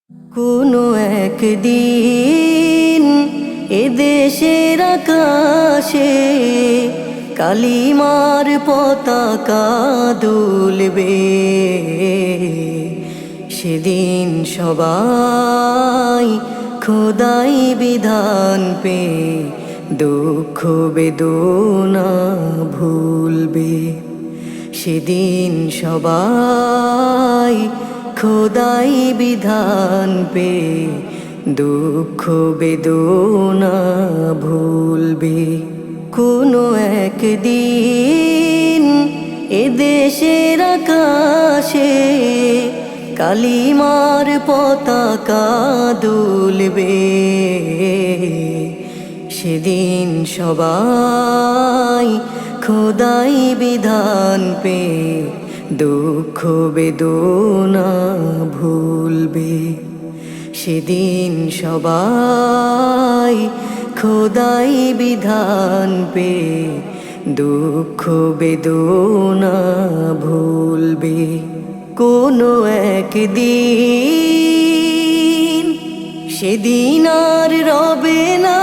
কোনো একদিন এদেশের আকাশে কালিমার পতাকা দুলবে। সেদিন সবাই খোদাই বিধান পে দুঃখ বেদনা ভুলবে। সেদিন সবাই খোদাই বিধান পে দুঃখ বেদনা ভুলবে। কোনো একদিন এদেশের আকাশে কালিমার পতাকা দুলবে। সেদিন সবাই খোদাই বিধান পে দুঃখ বেদনা ভুলবে। সেদিন সবাই খোদাই বিধান পে দুঃখ বেদনা ভুলবে। কোনো একদিন সেদিন আর রবে না